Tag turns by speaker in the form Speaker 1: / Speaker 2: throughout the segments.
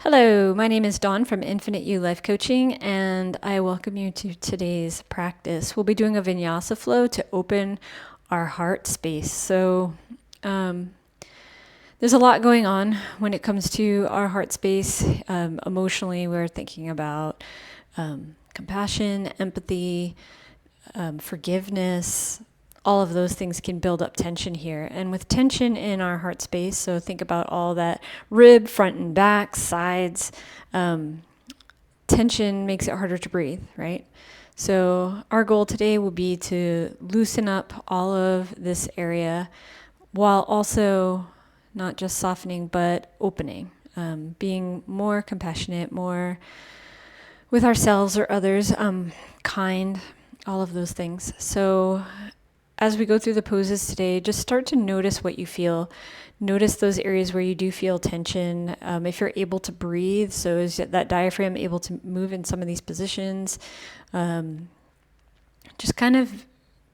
Speaker 1: Hello, my name is Dawn from Infinite You Life Coaching, and I welcome you to today's practice. We'll be doing a Vinyasa flow to open our heart space. Um, there's a lot going on when it comes to our heart space. Emotionally, we're thinking about compassion, empathy, forgiveness. All of those things can build up tension here. And with tension in our heart space, so think about all that rib, front and back, sides. Tension makes it harder to breathe, right? So our goal today will be to loosen up all of this area while also not just softening, but opening, being more compassionate, more with ourselves or others, kind, all of those things. So as we go through the poses today, just start to notice what you feel. Notice those areas where you do feel tension. If you're able to breathe, so is that diaphragm able to move in some of these positions? Just kind of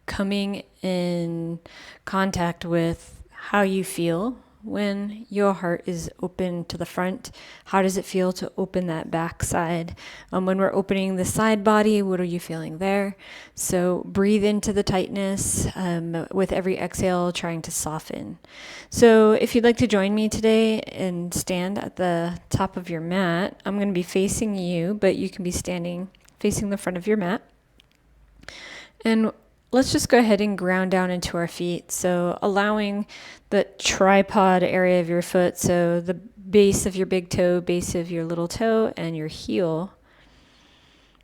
Speaker 1: coming in contact with how you feel when your heart is open to the front. How does it feel to open that back side? When we're opening the side body, what are you feeling there? So breathe into the tightness, with every exhale trying to soften. So if you'd like to join me today and stand at the top of your mat, I'm going to be facing you, but you can be standing facing the front of your mat. And let's just go ahead and ground down into our feet. So allowing the tripod area of your foot, so the base of your big toe, base of your little toe, and your heel.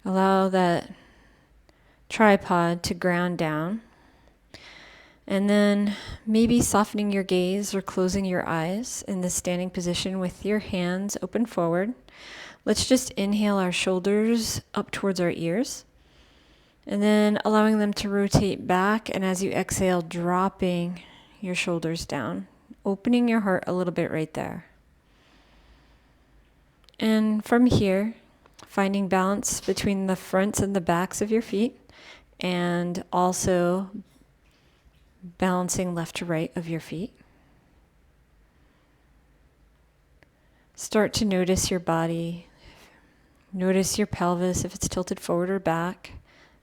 Speaker 1: Allow that tripod to ground down. And then maybe softening your gaze or closing your eyes in the standing position with your hands open forward. Let's just inhale our shoulders up towards our ears. And then allowing them to rotate back, and as you exhale, dropping your shoulders down, opening your heart a little bit right there. And from here, finding balance between the fronts and the backs of your feet, and also balancing left to right of your feet. Start to notice your body. Notice your pelvis, if it's tilted forward or back.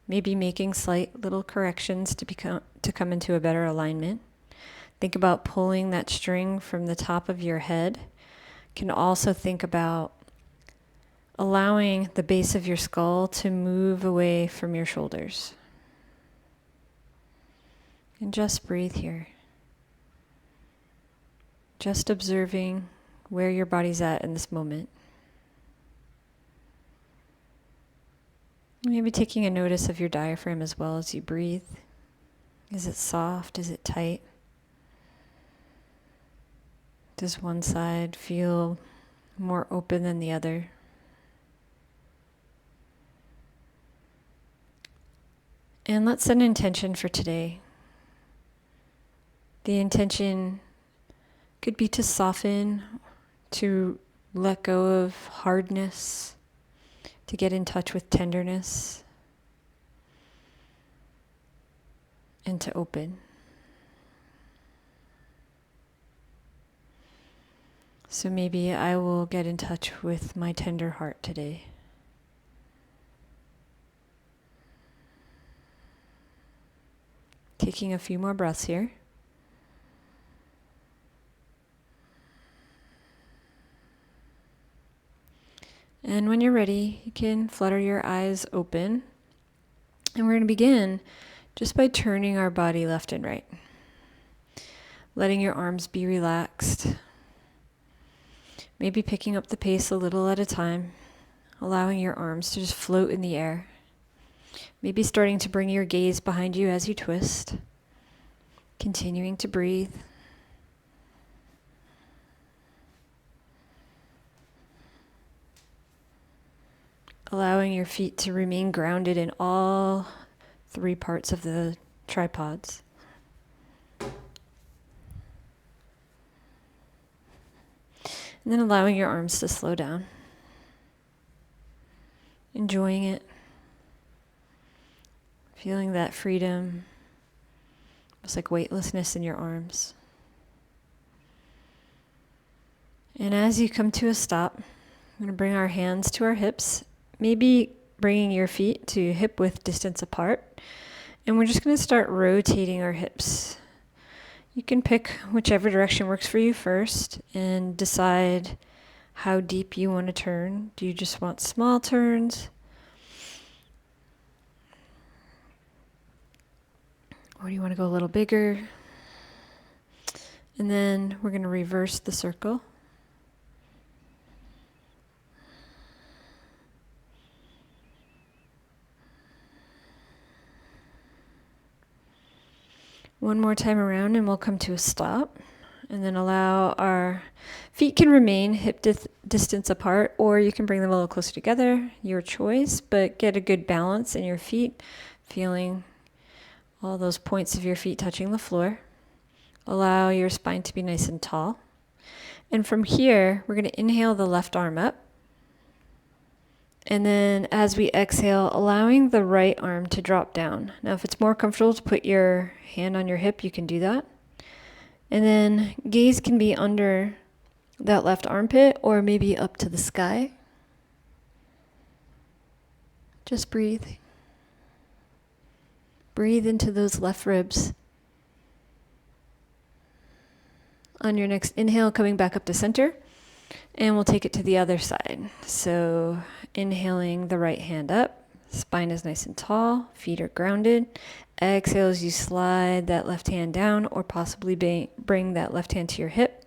Speaker 1: Maybe making slight little corrections to come into a better alignment. Think about pulling that string from the top of your head. Can also think about allowing the base of your skull to move away from your shoulders. And just breathe here. Just observing where your body's at in this moment. Maybe taking a notice of your diaphragm as well as you breathe. Is it soft? Is it tight? Does one side feel more open than the other? And let's set an intention for today. The intention could be to soften, to let go of hardness, to get in touch with tenderness, and to open. So maybe I will get in touch with my tender heart today. Taking a few more breaths here. And when you're ready, you can flutter your eyes open. And we're going to begin just by turning our body left and right. Letting your arms be relaxed. Maybe picking up the pace a little at a time. Allowing your arms to just float in the air. Maybe starting to bring your gaze behind you as you twist. Continuing to breathe. Allowing your feet to remain grounded in all three parts of the tripods. And then allowing your arms to slow down. Enjoying it. Feeling that freedom. It's like weightlessness in your arms. And as you come to a stop, I'm going to bring our hands to our hips, maybe bringing your feet to hip width distance apart. And we're just going to start rotating our hips. You can pick whichever direction works for you first and decide how deep you want to turn. Do you just want small turns? Or do you want to go a little bigger? And then we're going to reverse the circle. One more time around and we'll come to a stop. And then allow our feet can remain hip distance apart, or you can bring them a little closer together, your choice, but get a good balance in your feet, feeling all those points of your feet touching the floor. Allow your spine to be nice and tall. And from here, we're going to inhale the left arm up. And then as we exhale, allowing the right arm to drop down. Now, if it's more comfortable to put your hand on your hip, you can do that. And then gaze can be under that left armpit or maybe up to the sky. Just breathe. Breathe into those left ribs. On your next inhale, coming back up to center, and we'll take it to the other side. So inhaling the right hand up, spine is nice and tall, feet are grounded. Exhale as you slide that left hand down or possibly bring that left hand to your hip.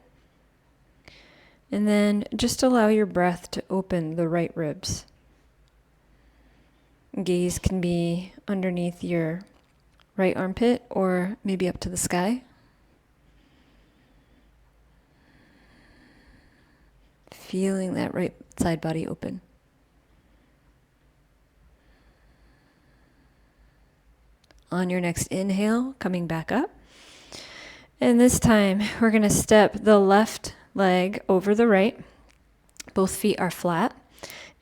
Speaker 1: And then just allow your breath to open the right ribs. Gaze can be underneath your right armpit or maybe up to the sky. Feeling that right side body open. On your next inhale, coming back up. And this time, we're going to step the left leg over the right. Both feet are flat.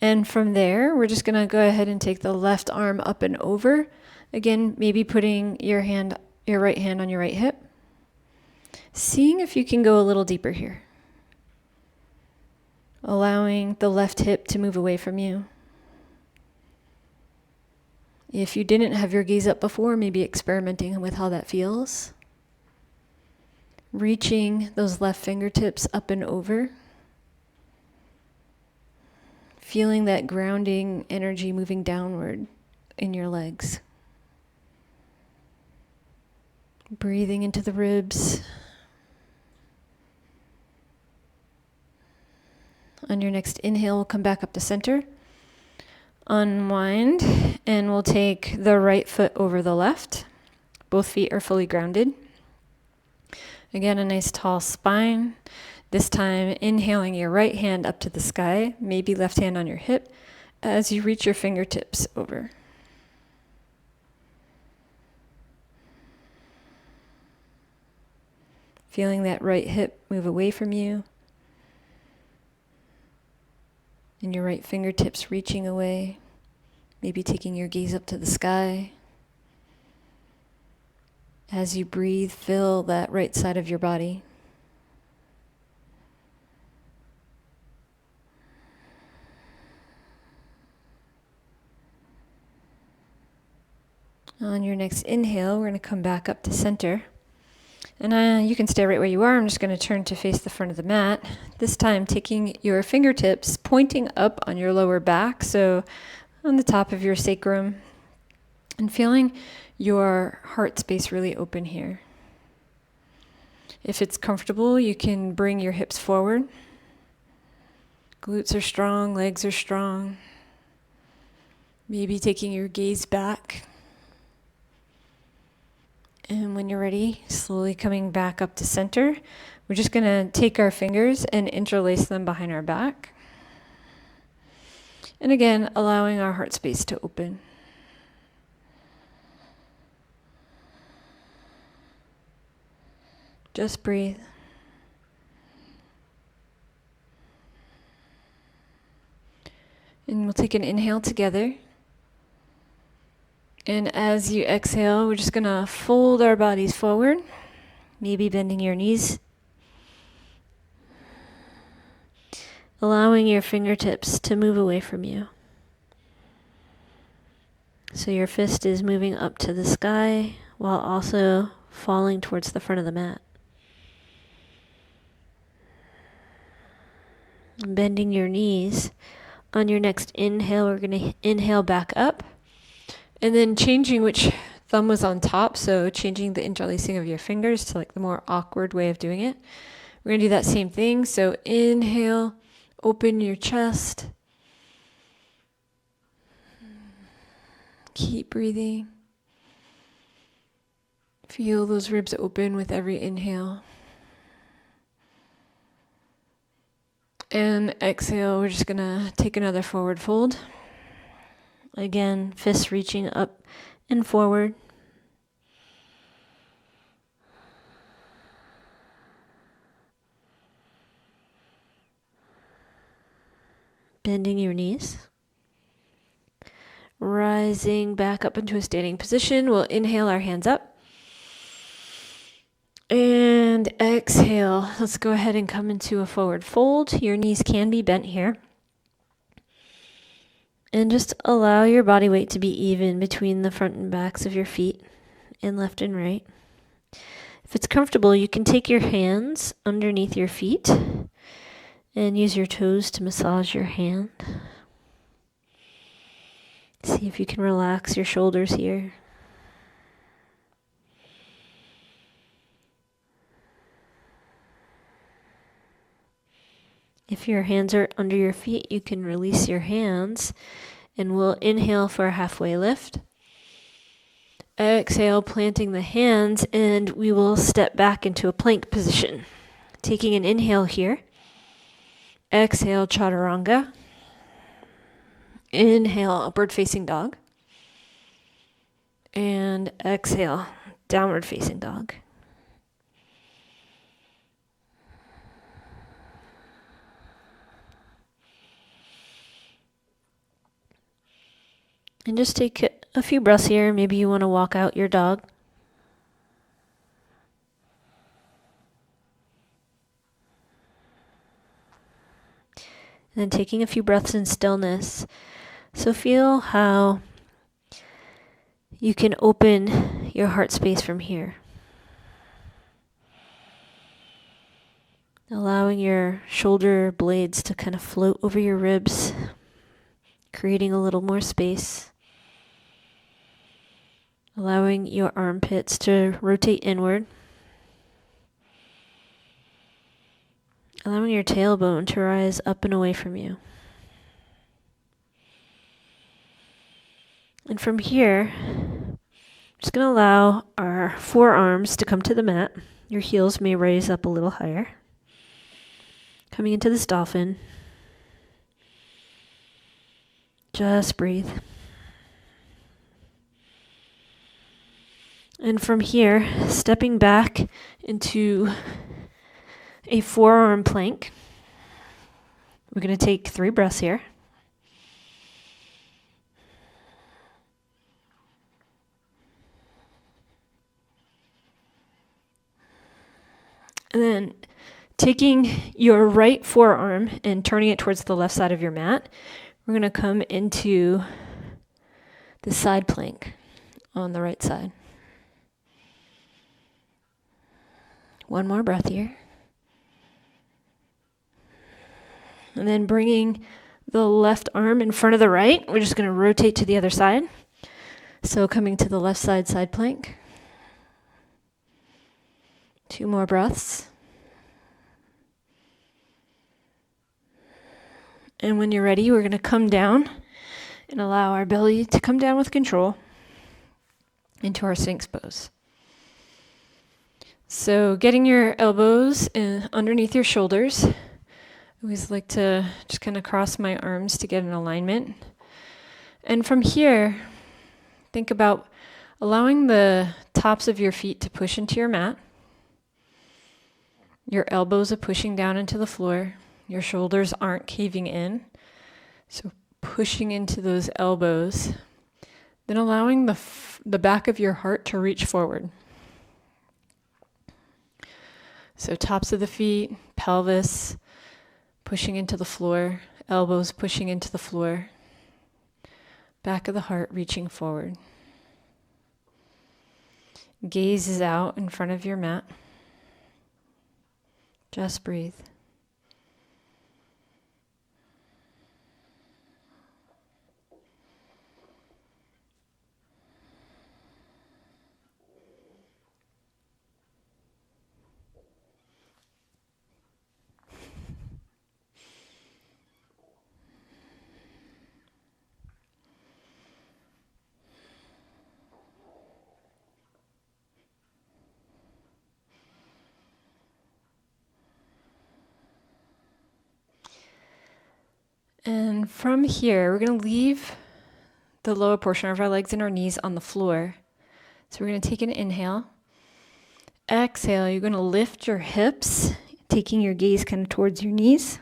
Speaker 1: And from there, we're just going to go ahead and take the left arm up and over. Again, maybe putting your right hand on your right hip. Seeing if you can go a little deeper here. Allowing the left hip to move away from you. If you didn't have your gaze up before, maybe experimenting with how that feels. Reaching those left fingertips up and over. Feeling that grounding energy moving downward in your legs. Breathing into the ribs. On your next inhale, we'll come back up to center. Unwind, and we'll take the right foot over the left. Both feet are fully grounded. Again, a nice tall spine. This time, inhaling your right hand up to the sky, maybe left hand on your hip, as you reach your fingertips over. Feeling that right hip move away from you. And your right fingertips reaching away, maybe taking your gaze up to the sky. As you breathe, fill that right side of your body. On your next inhale, we're going to come back up to center. And you can stay right where you are. I'm just going to turn to face the front of the mat. This time taking your fingertips, pointing up on your lower back, so on the top of your sacrum, and feeling your heart space really open here. If it's comfortable, you can bring your hips forward. Glutes are strong, legs are strong. Maybe taking your gaze back. And when you're ready, slowly coming back up to center, we're just going to take our fingers and interlace them behind our back. And again, allowing our heart space to open. Just breathe. And we'll take an inhale together. And as you exhale, we're just going to fold our bodies forward, maybe bending your knees.
Speaker 2: allowing your fingertips to move away from you. So your fist is moving up to the sky while also falling towards the front of the mat. Bending your knees. On your next inhale, we're going to inhale back up. And then changing which thumb was on top, so changing the interlacing of your fingers to like the more awkward way of doing it. We're going to do that same thing. So inhale, open your chest. Keep breathing. Feel those ribs open with every inhale. And exhale, we're just going to take another forward fold. Again, fists reaching up and forward. Bending your knees. Rising back up into a standing position. We'll inhale our hands up. And exhale. Let's go ahead and come into a forward fold. Your knees can be bent here. And just allow your body weight to be even between the front and backs of your feet and left and right. If it's comfortable, you can take your hands underneath your feet and use your toes to massage your hand. See if you can relax your shoulders here. If your hands are under your feet, you can release your hands, and we'll inhale for a halfway lift. Exhale, planting the hands, and we will step back into a plank position. Taking an inhale here. Exhale, chaturanga. Inhale, upward facing dog. And exhale, downward facing dog. And just take a few breaths here. Maybe you want to walk out your dog. And then taking a few breaths in stillness. So feel how you can open your heart space from here. Allowing your shoulder blades to kind of float over your ribs, creating a little more space. Allowing your armpits to rotate inward. Allowing your tailbone to rise up and away from you. And from here, I'm just going to allow our forearms to come to the mat. Your heels may raise up a little higher. Coming into this dolphin. Just breathe. And from here, stepping back into a forearm plank. We're going to take 3 breaths here. And then taking your right forearm and turning it towards the left side of your mat, we're going to come into the side plank on the right side. One more breath here. And then bringing the left arm in front of the right, we're just going to rotate to the other side. So coming to the left side, side plank. 2 more breaths. And when you're ready, we're going to come down and allow our belly to come down with control into our Sphinx pose. So getting your elbows underneath your shoulders. I always like to just kind of cross my arms to get an alignment. And from here, think about allowing the tops of your feet to push into your mat. Your elbows are pushing down into the floor. Your shoulders aren't caving in. So pushing into those elbows. Then allowing the back of your heart to reach forward. So tops of the feet, pelvis,
Speaker 1: pushing into the floor, elbows pushing into the floor, back of the heart reaching forward. Gaze is out in front of your mat. Just breathe. And from here, we're going to leave the lower portion of our legs and our knees on the floor. So we're going to take an inhale. Exhale, you're going to lift your hips, taking your gaze kind of towards your knees.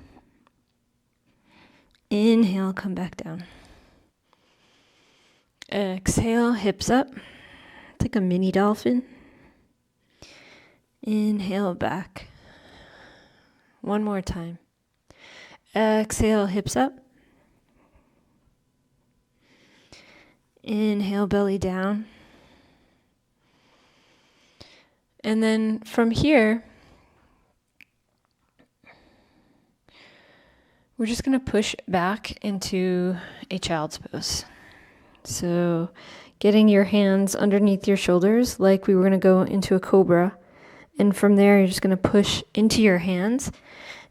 Speaker 1: Inhale, come back down. Exhale, hips up. It's like a mini dolphin. Inhale, back. One more time. Exhale, hips up. Inhale, belly down. And then from here, we're just going to push back into a child's pose. So getting your hands underneath your shoulders like we were going to go into a cobra. And from there, you're just going to push into your hands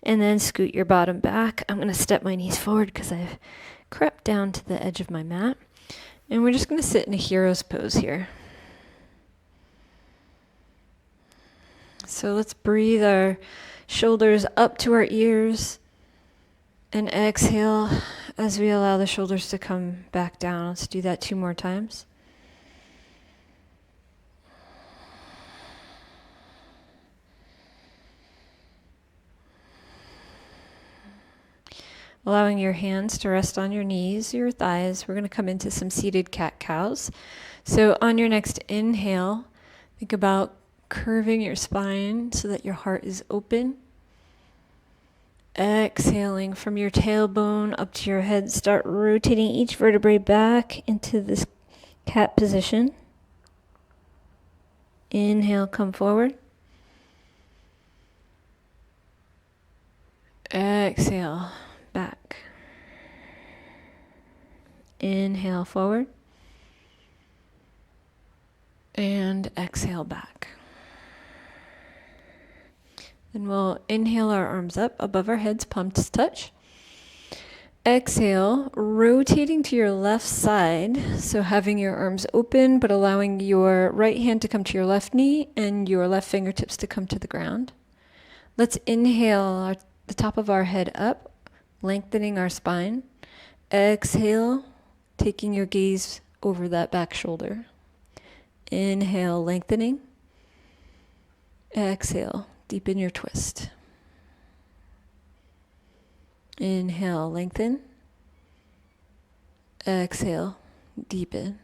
Speaker 1: and then scoot your bottom back. I'm going to step my knees forward because I've crept down to the edge of my mat. And we're just going to sit in a hero's pose here. So let's breathe our shoulders up to our ears and exhale as we allow the shoulders to come back down. Let's do that 2 more times. Allowing your hands to rest on your knees, your thighs. We're going to come into some seated cat-cows. So on your next inhale, think about curving your spine so that your heart is open. Exhaling from your tailbone up to your head, start rotating each vertebrae back into this cat position. Inhale, come forward. Exhale, back. Inhale, forward. And exhale, back. Then we'll inhale our arms up above our heads, palms touch. Exhale, rotating to your left side. So having your arms open, but allowing your right hand to come to your left knee and your left fingertips to come to the ground. Let's inhale the top of our head up, lengthening our spine. Exhale, taking your gaze over that back shoulder. Inhale, lengthening. Exhale, deepen your twist. Inhale, lengthen. Exhale, deepen.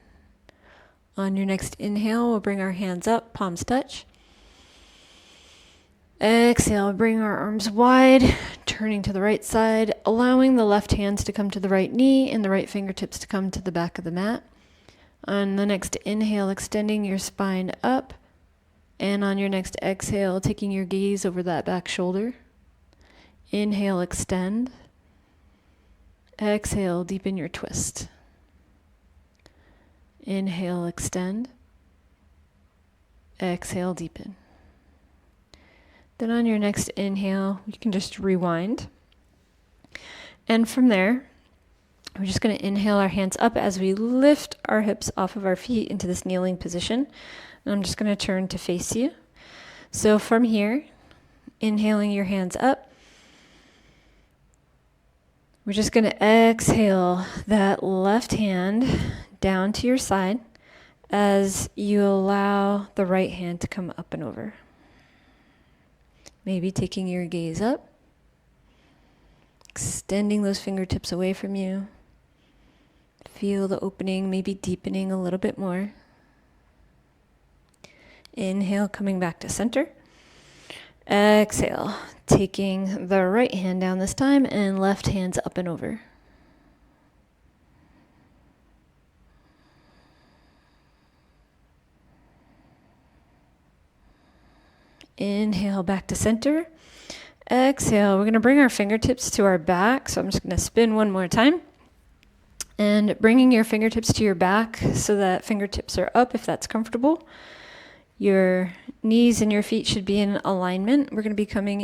Speaker 1: On your next inhale, we'll bring our hands up, palms touch. Exhale, bring our arms wide, turning to the right side, allowing the left hands to come to the right knee and the right fingertips to come to the back of the mat. On the next inhale, extending your spine up. And on your next exhale, taking your gaze over that back shoulder. Inhale, extend. Exhale, deepen your twist. Inhale, extend. Exhale, deepen. Then on your next inhale, you can just rewind. And from there, we're just going to inhale our hands up as we lift our hips off of our feet into this kneeling position. And I'm just going to turn to face you. So from here, inhaling your hands up, we're just going to exhale that left hand down to your side as you allow the right hand to come up and over. Maybe taking your gaze up, extending those fingertips away from you. Feel the opening, maybe deepening a little bit more. Inhale, coming back to center. Exhale, taking the right hand down this time and left hand's up and over. Inhale back to center. Exhale, we're going to bring our fingertips to our back. So I'm just going to spin one more time. And bringing your fingertips to your back so that fingertips are up if that's comfortable. Your knees and your feet should be in alignment. We're going to be coming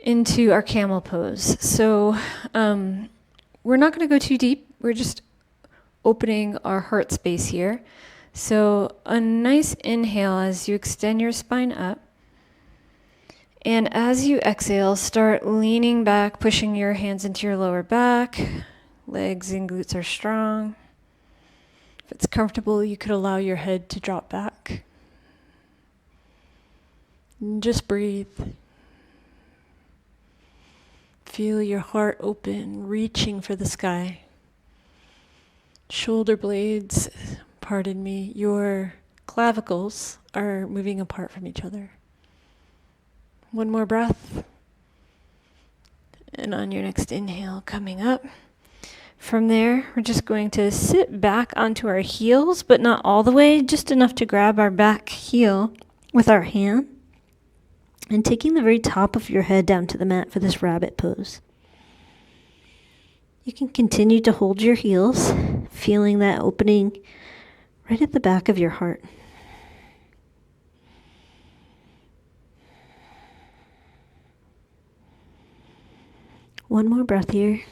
Speaker 1: into our camel pose. So we're not going to go too deep. We're just opening our heart space here. So a nice inhale as you extend your spine up. And as you exhale, start leaning back, pushing your hands into your lower back. Legs and glutes are strong. If it's comfortable, you could allow your head to drop back. And just breathe. Feel your heart open, reaching for the sky. Shoulder blades, pardon me, your clavicles are moving apart from each other. One more breath. And on your next inhale, coming up. From there, we're just going to sit back onto our heels, but not all the way, just enough to grab our back heel with our hand. And taking the very top of your head down to the mat for this rabbit pose. You can continue to hold your heels, feeling that opening right at the back of your heart. One more breath here.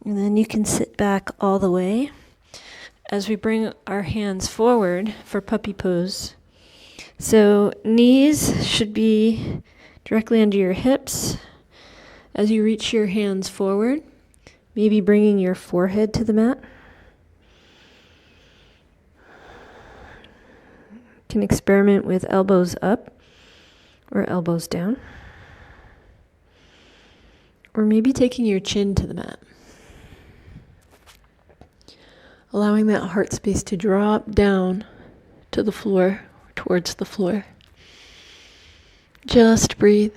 Speaker 1: And then you can sit back all the way as we bring our hands forward for puppy pose. So knees should be directly under your hips as you reach your hands forward, maybe bringing your forehead to the mat. You can experiment with elbows up or elbows down. Or maybe taking your chin to the mat. Allowing that heart space to drop down to the floor, towards the floor. Just breathe.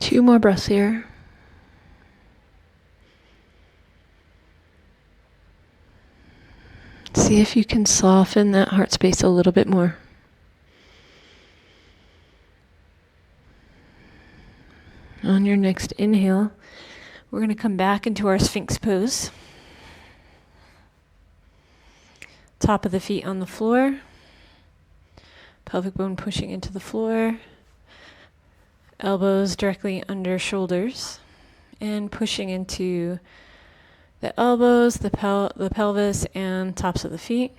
Speaker 1: Two more breaths here. See if you can soften that heart space a little bit more. On your next inhale, we're going to come back into our Sphinx pose. Top of the feet on the floor. Pelvic bone pushing into the floor. Elbows directly under shoulders. And pushing into the elbows, the pelvis, and tops of the feet.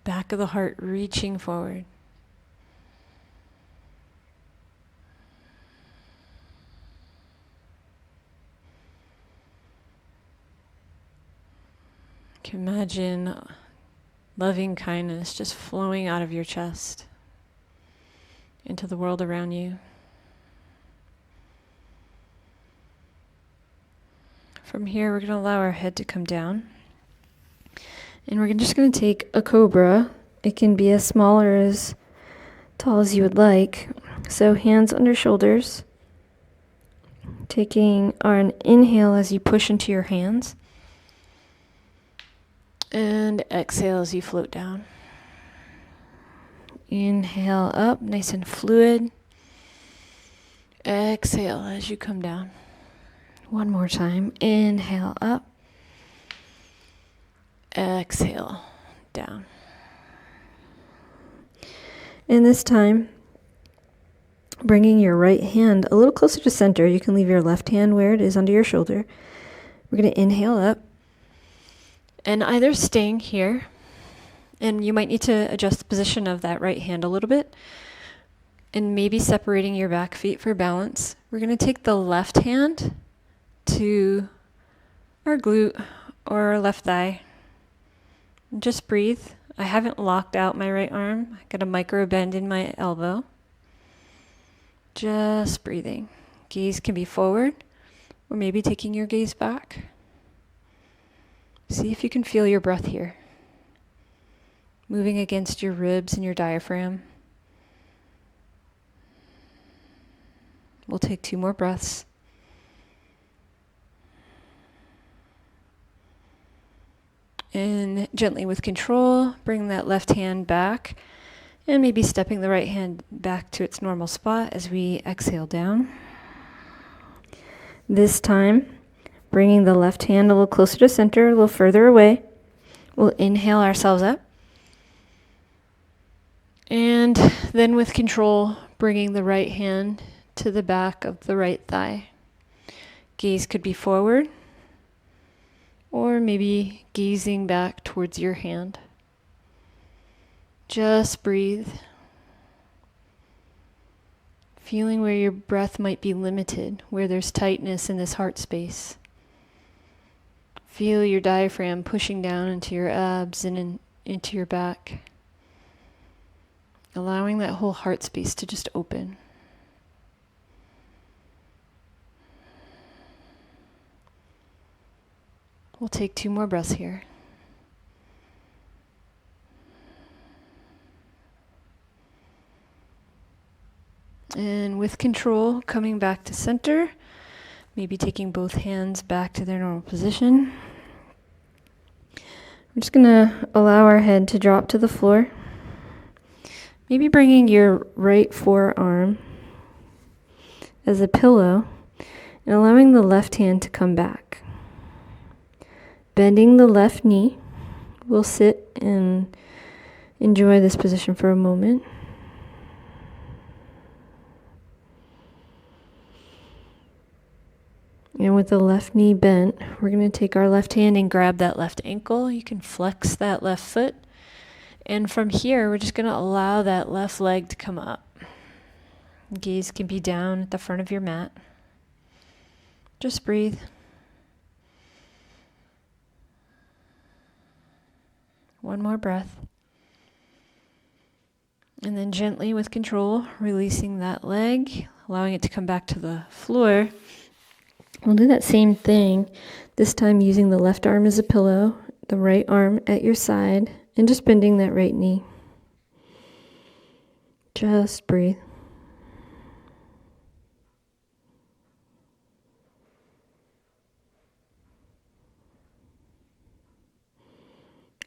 Speaker 1: Back of the heart reaching forward. You can imagine loving kindness just flowing out of your chest into the world around you. From here, we're going to allow our head to come down. And we're just going to take a cobra. It can be as small or as tall as you would like. So hands under shoulders. Taking an inhale as you push into your hands. And exhale as you float down. Inhale up, nice and fluid. Exhale as you come down. One more time. Inhale up. Exhale down. And this time, bringing your right hand a little closer to center. You can leave your left hand where it is under your shoulder. We're going to inhale up. And either staying here, and you might need to adjust the position of that right hand a little bit, and maybe separating your back feet for balance. We're going to take the left hand to our glute or our left thigh. Just breathe. I haven't locked out my right arm. I got a micro bend in my elbow. Just breathing. Gaze can be forward or maybe taking your gaze back. See if you can feel your breath here. Moving against your ribs and your diaphragm. We'll take 2 more breaths. And gently with control, bring that left hand back and maybe stepping the right hand back to its normal spot as we exhale down. This time, bringing the left hand a little closer to center, a little further away. We'll inhale ourselves up. And then with control, bringing the right hand to the back of the right thigh. Gaze could be forward or maybe gazing back towards your hand. Just breathe. Feeling where your breath might be limited, where there's tightness in this heart space. Feel your diaphragm pushing down into your abs and into your back. Allowing that whole heart space to just open. We'll take 2 more breaths here. And with control, coming back to center, maybe taking both hands back to their normal position. We're just going to allow our head to drop to the floor. Maybe bringing your right forearm as a pillow and allowing the left hand to come back. Bending the left knee. We'll sit and enjoy this position for a moment. And with the left knee bent, we're going to take our left hand and grab that left ankle. You can flex that left foot. And from here, we're just going to allow that left leg to come up. Gaze can be down at the front of your mat. Just breathe. One more breath. And then gently with control, releasing that leg, allowing it to come back to the floor. We'll do that same thing, this time using the left arm as a pillow, the right arm at your side, and just bending that right knee. Just breathe.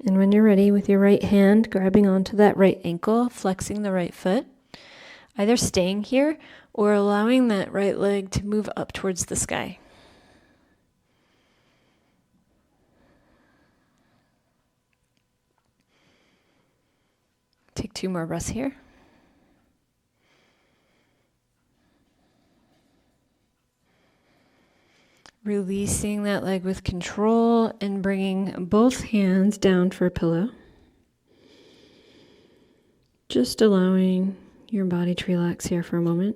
Speaker 1: And when you're ready, with your right hand, grabbing onto that right ankle, flexing the right foot, either staying here or allowing that right leg to move up towards the sky. Take 2 more breaths here. Releasing that leg with control and bringing both hands down for a pillow. Just allowing your body to relax here for a moment.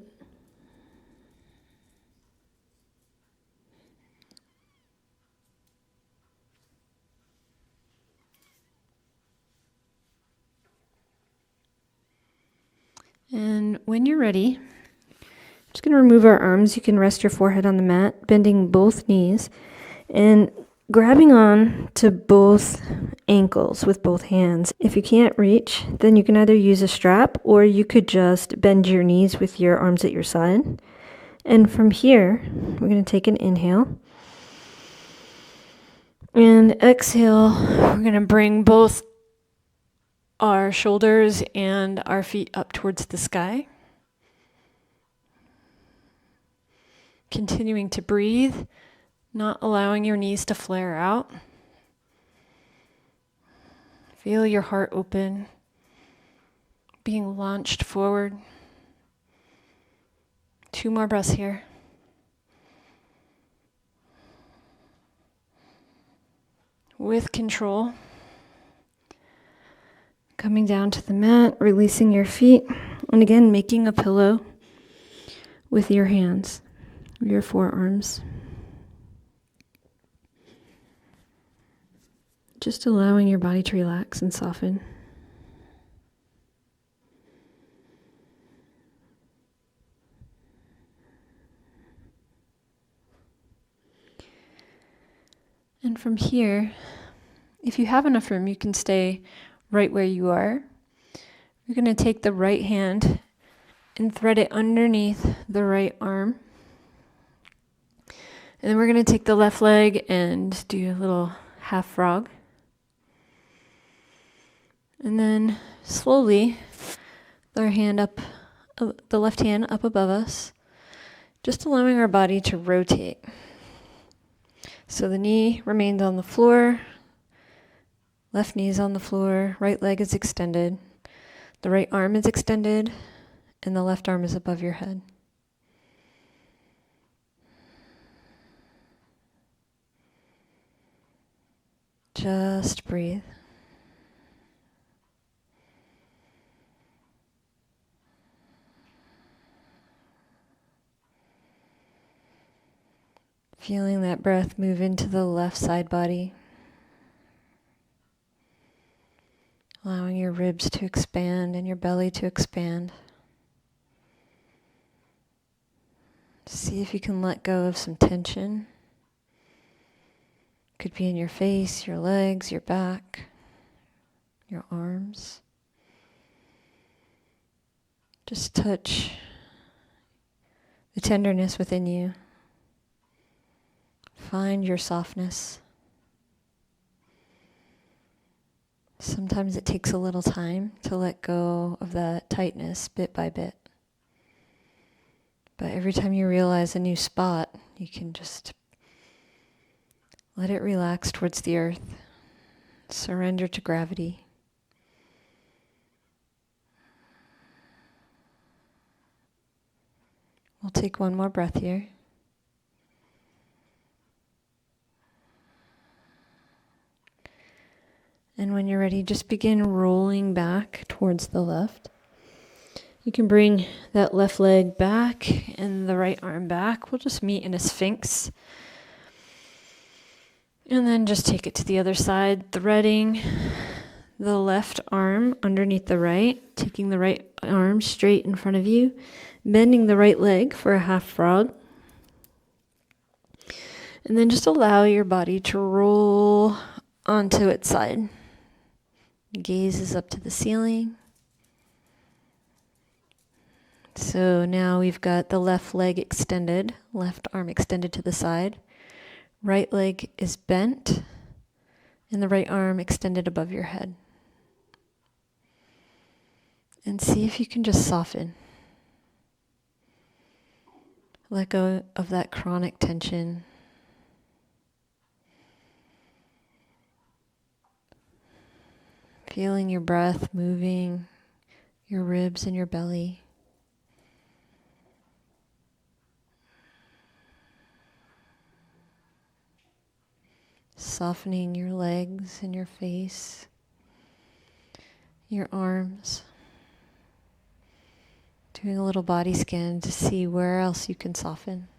Speaker 1: And when you're ready, just going to remove our arms. You can rest your forehead on the mat, bending both knees, and grabbing on to both ankles with both hands. If you can't reach, then you can either use a strap or you could just bend your knees with your arms at your side. And from here, we're going to take an inhale. And exhale, we're going to bring both our shoulders and our feet up towards the sky. Continuing to breathe, not allowing your knees to flare out. Feel your heart open, being launched forward. 2 more breaths here. With control, coming down to the mat, releasing your feet, and again, making a pillow with your hands, your forearms.
Speaker 2: Just allowing your body to relax and soften. And from here, if you have enough room, you can stay right where you are. You're going to take the right hand and thread it underneath the right arm. And then we're going to take the left leg and do a little half frog. And then slowly, our hand up, the left hand up above us, just allowing our body to rotate. So the knee remains on the floor, left knee is on the floor, right leg is extended, the right arm is extended, and the left arm is above your head. Just breathe. Feeling that breath move into the left side body. Allowing your ribs to expand and your belly to expand. See if you can let go of some tension. Could be in your face, your legs, your back, your arms. Just touch the tenderness within you. Find your softness. Sometimes it takes a little time to let go of that tightness bit by bit. But every time you realize a new spot, you can just let it relax towards the earth. Surrender to gravity. We'll take one more breath here. And when you're ready, just begin rolling back towards the left. You can bring that left leg back and the right arm back. We'll just meet in a sphinx. And then just take it to the other side, threading the left arm underneath the right, taking the right arm straight in front of you, bending the right leg for a half frog. And then just allow your body to roll onto its side. Gaze is up to the ceiling. So now we've got the left leg extended, left arm extended to the side. Right leg is bent, and the right arm extended above your head. And see if you can just soften. Let go of that chronic tension. Feeling your breath moving, your ribs and your belly. Softening your legs and your face, your arms. Doing a little body scan to see where else you can soften.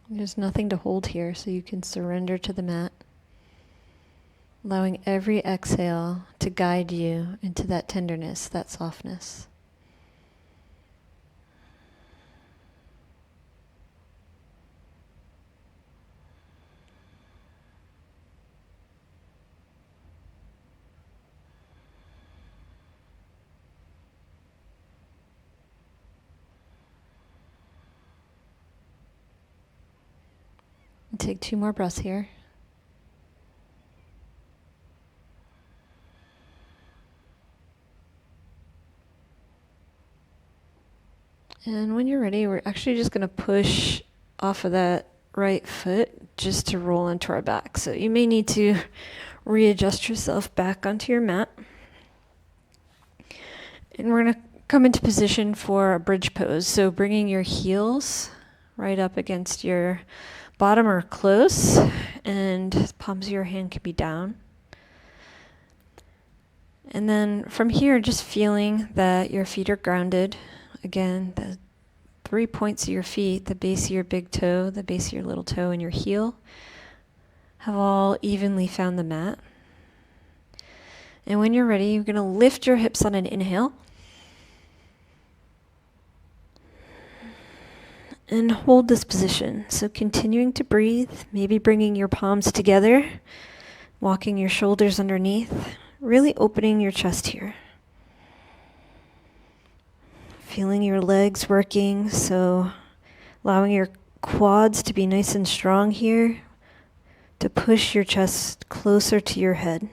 Speaker 2: There's nothing to hold here, so you can surrender to the mat, allowing every exhale to guide you into that tenderness, that softness. Take 2 more breaths here. And when you're ready, we're actually just going to push off of that right foot just to roll into our back. So you may need to readjust yourself back onto your mat. And we're going to come into position for a bridge pose. So bringing your heels right up against your bottom or close, and palms of your hand can be down. And then from here, just feeling that your feet are grounded
Speaker 1: again, the 3 points of your feet, the base of your big toe, the base of your little toe, and your heel, have all evenly found the mat. And when you're ready, you're going to lift your hips on an inhale. And hold this position. So continuing to breathe, maybe bringing your palms together, walking your shoulders underneath, really opening your chest here. Feeling your legs working, so allowing your quads to be nice and strong here, to push your chest closer to your head.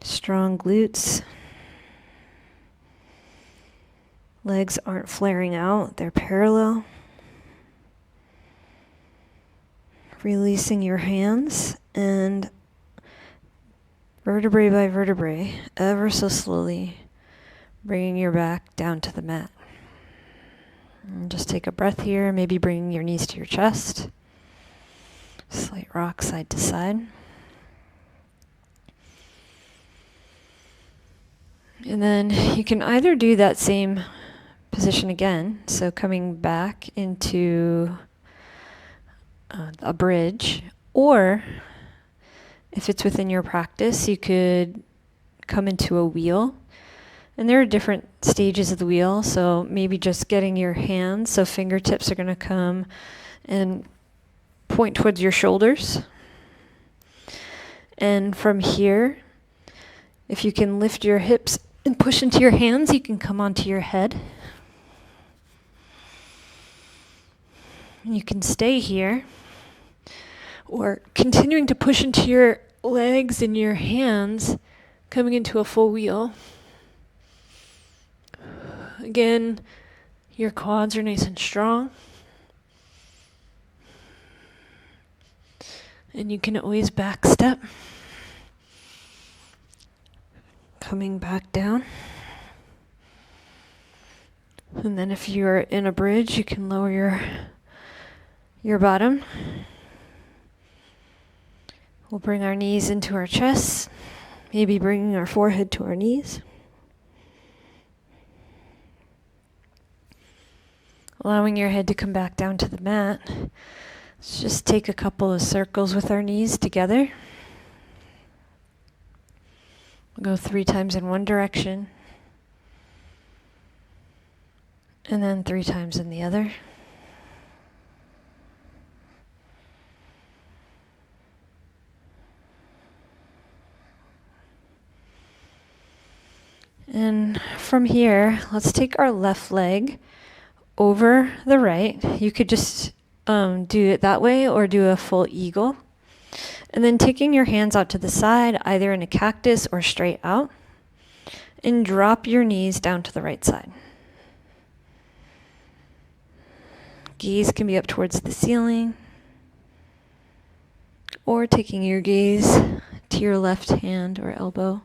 Speaker 1: Strong glutes. Legs aren't flaring out, they're parallel. Releasing your hands and vertebrae by vertebrae, ever so slowly, bringing your back down to the mat. And just take a breath here, maybe bringing your knees to your chest. Slight rock side to side. And then you can either do that same position again, so coming back into a bridge, or if it's within your practice, you could come into a wheel. And there are different stages of the wheel, so maybe just getting your hands, so fingertips are going to come and point towards your shoulders. And from here, if you can lift your hips and push into your hands, you can come onto your head. You can stay here, or continuing to push into your legs and your hands, coming into a full wheel. Again, your quads are nice and strong. And you can always back step. Coming back down. And then if you're in a bridge, you can lower your bottom. We'll bring our knees into our chests, maybe bringing our forehead to our knees. Allowing your head to come back down to the mat. Let's just take a couple of circles with our knees together. We'll go 3 times in one direction, and then 3 times in the other. And from here, let's take our left leg over the right. You could just do it that way or do a full eagle. And then taking your hands out to the side, either in a cactus or straight out, and drop your knees down to the right side. Gaze can be up towards the ceiling, or taking your gaze to your left hand or elbow.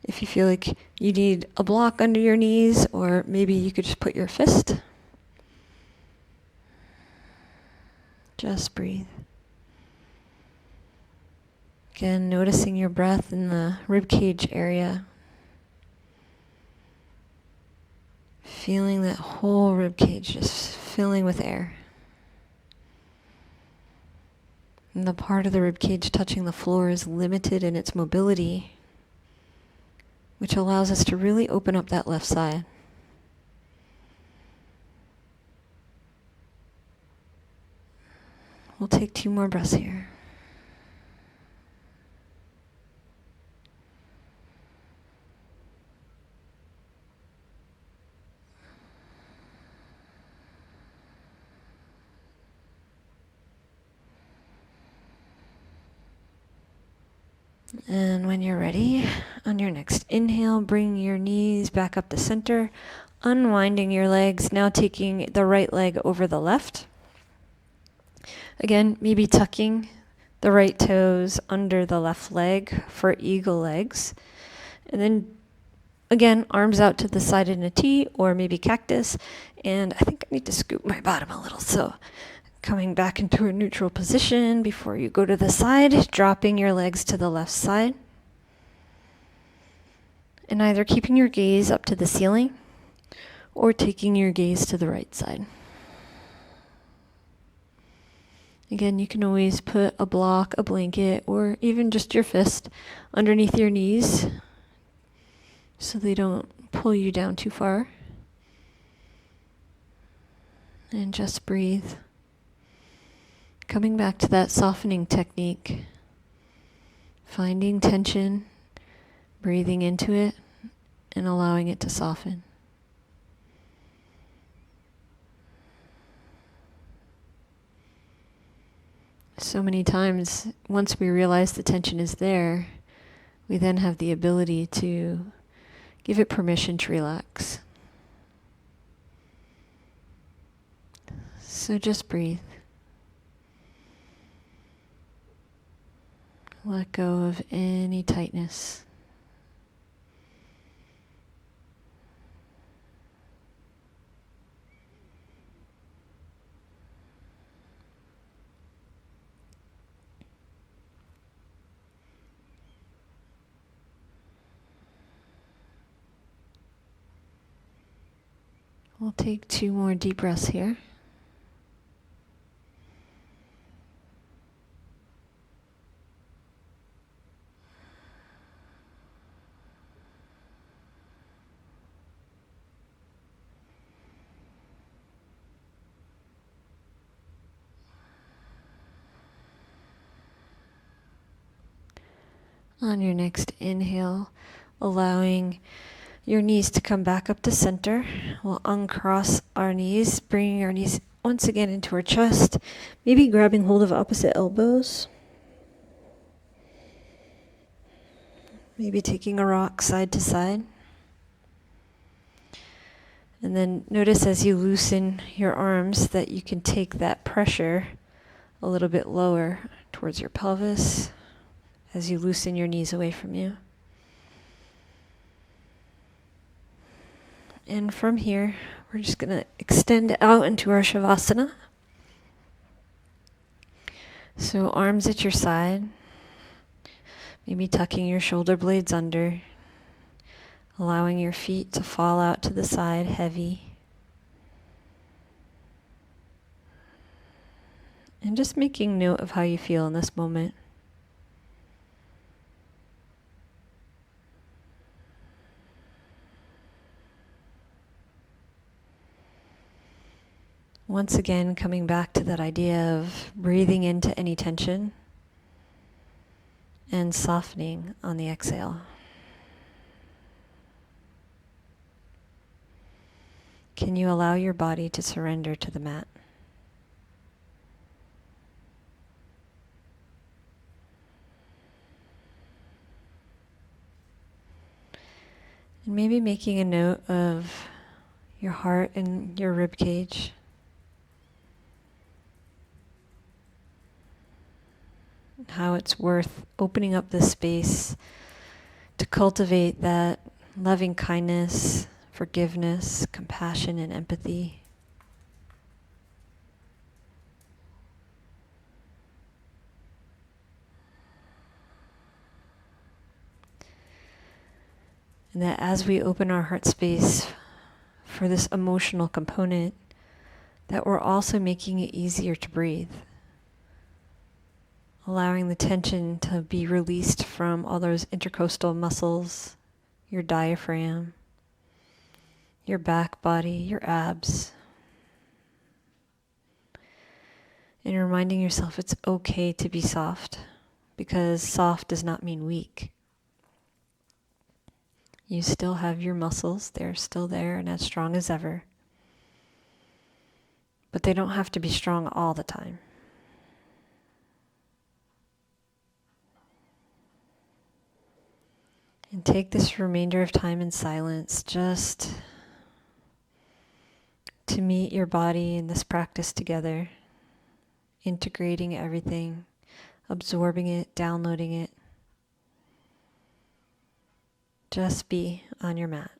Speaker 1: If you feel like you need a block under your knees, or maybe you could just put your fist. Just breathe. Again, noticing your breath in the ribcage area. Feeling that whole ribcage just filling with air. And the part of the ribcage touching the floor is limited in its mobility, which allows us to really open up that left side. We'll take 2 more breaths here. And when you're ready, on your next inhale, bring your knees back up to center, unwinding your legs, now taking the right leg over the left. Again, maybe tucking the right toes under the left leg for eagle legs. And then, again, arms out to the side in a T or maybe cactus. And I think I need to scoop my bottom a little, so coming back into a neutral position before you go to the side, dropping your legs to the left side. And either keeping your gaze up to the ceiling or taking your gaze to the right side. Again, you can always put a block, a blanket, or even just your fist underneath your knees so they don't pull you down too far. And just breathe. Coming back to that softening technique, finding tension, breathing into it, and allowing it to soften. So many times, once we realize the tension is there, we then have the ability to give it permission to relax. So just breathe. Let go of any tightness. We'll take 2 more deep breaths here. On your next inhale, allowing your knees to come back up to center. We'll uncross our knees, bringing our knees once again into our chest, maybe grabbing hold of opposite elbows. Maybe taking a rock side to side. And then notice as you loosen your arms that you can take that pressure a little bit lower towards your pelvis as you loosen your knees away from you. And from here, we're just going to extend out into our Shavasana. So arms at your side, maybe tucking your shoulder blades under, allowing your feet to fall out to the side heavy. And just making note of how you feel in this moment. Once again, coming back to that idea of breathing into any tension and softening on the exhale. Can you allow your body to surrender to the mat? And maybe making a note of your heart and your rib cage. How it's worth opening up this space to cultivate that loving kindness, forgiveness, compassion, and empathy. And that as we open our heart space for this emotional component, that we're also making it easier to breathe. Allowing the tension to be released from all those intercostal muscles, your diaphragm, your back body, your abs. And reminding yourself it's okay to be soft, because soft does not mean weak. You still have your muscles, they're still there and as strong as ever. But they don't have to be strong all the time. And take this remainder of time in silence just to meet your body in this practice together, integrating everything, absorbing it, downloading it. Just be on your mat.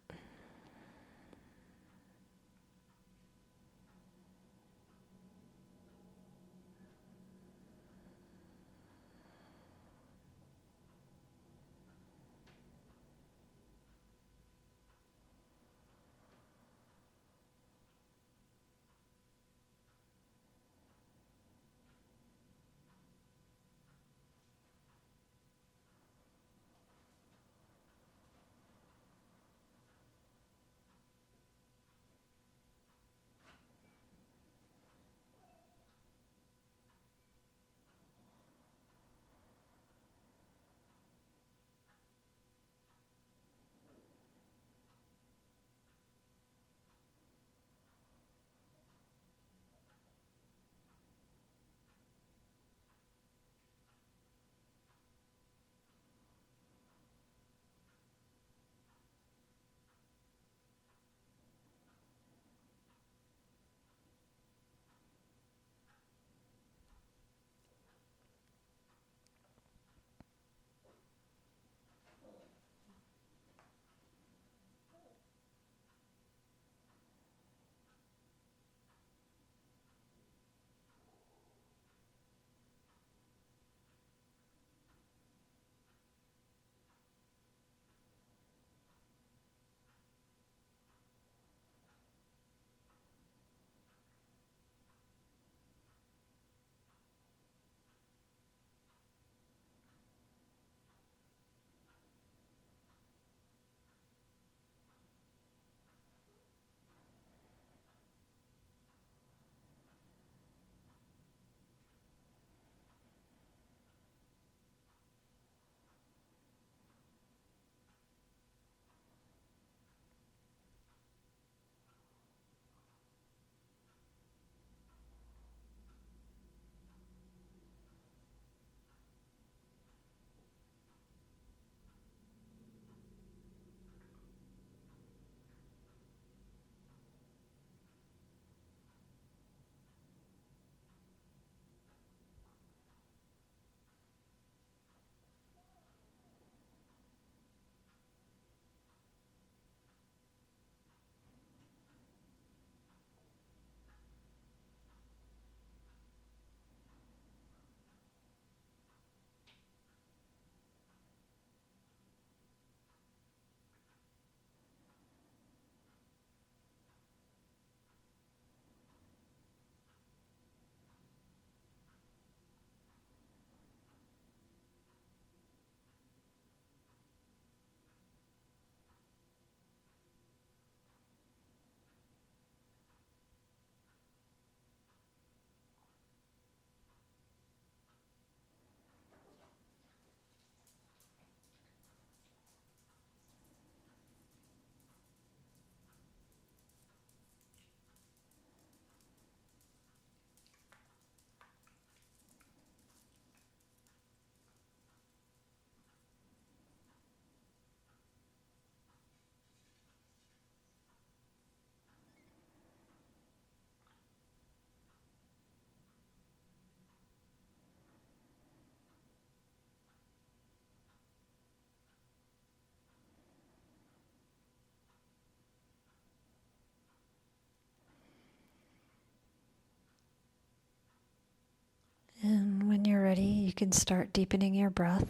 Speaker 1: ready, you can start deepening your breath.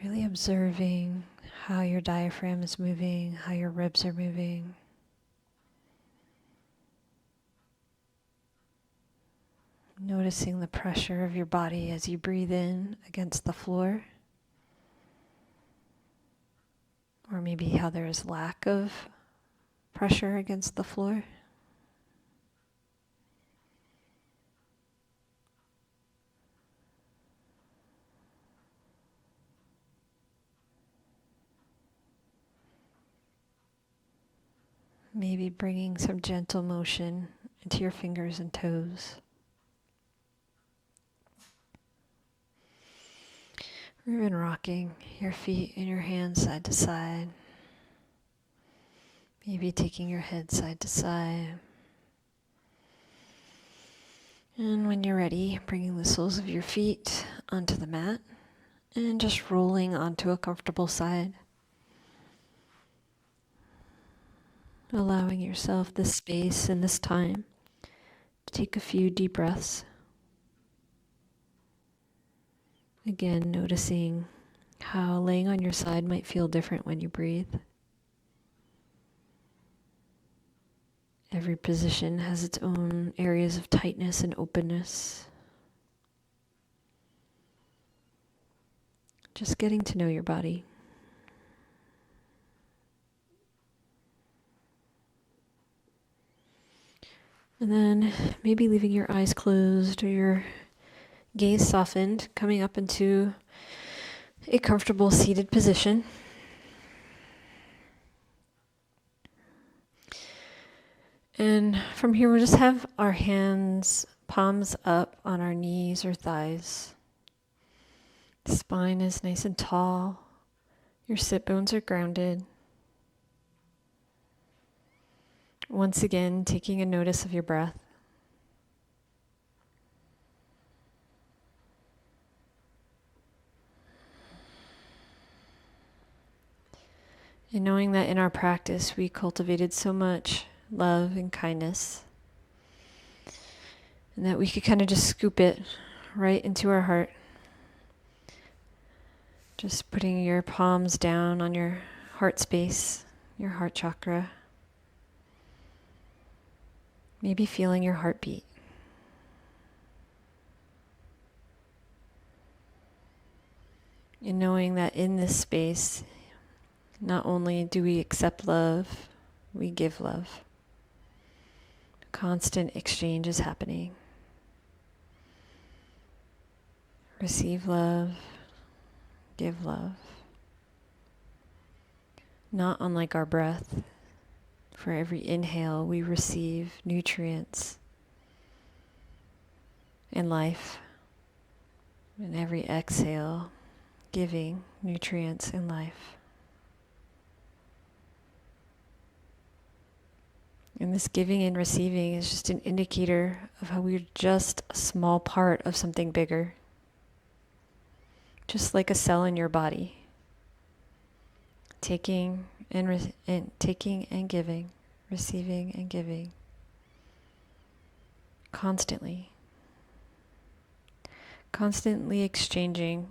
Speaker 1: Really observing how your diaphragm is moving, how your ribs are moving. Noticing the pressure of your body as you breathe in against the floor. Or maybe how there is lack of pressure against the floor. Maybe bringing some gentle motion into your fingers and toes. Or even rocking your feet and your hands side to side. Maybe taking your head side to side. And when you're ready, bringing the soles of your feet onto the mat and just rolling onto a comfortable side. Allowing yourself this space and this time to take a few deep breaths. Again, noticing how laying on your side might feel different when you breathe. Every position has its own areas of tightness and openness. Just getting to know your body. And then maybe leaving your eyes closed or your gaze softened, coming up into a comfortable seated position. And from here, we'll just have our hands, palms up on our knees or thighs. The spine is nice and tall. Your sit bones are grounded. Once again, taking a notice of your breath. And knowing that in our practice, we cultivated so much love and kindness, and that we could kind of just scoop it right into our heart. Just putting your palms down on your heart space, your heart chakra. Maybe feeling your heartbeat. And knowing that in this space, not only do we accept love, we give love. Constant exchange is happening. Receive love, give love. Not unlike our breath. For every inhale, we receive nutrients and life. And every exhale, giving nutrients and life. And this giving and receiving is just an indicator of how we're just a small part of something bigger. Just like a cell in your body. Taking and giving, receiving and giving. Constantly. Constantly exchanging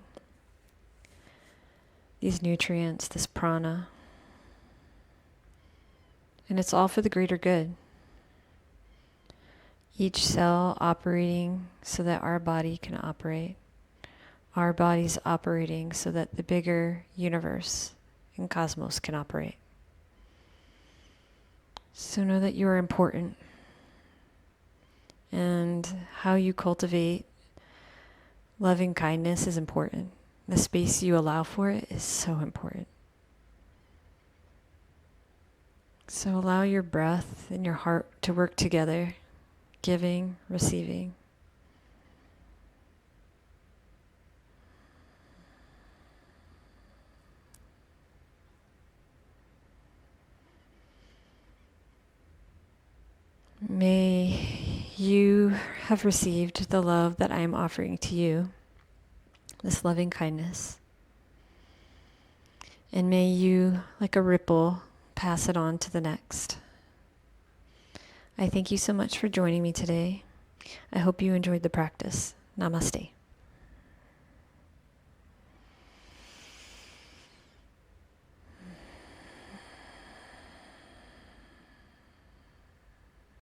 Speaker 1: these nutrients, this prana. And it's all for the greater good. Each cell operating so that our body can operate. Our body's operating so that the bigger universe and cosmos can operate. So know that you are important. And how you cultivate loving kindness is important. The space you allow for it is so important. So allow your breath and your heart to work together, giving, receiving. May you have received the love that I am offering to you, this loving kindness. And may you, like a ripple, pass it on to the next. I thank you so much for joining me today. I hope you enjoyed the practice. Namaste.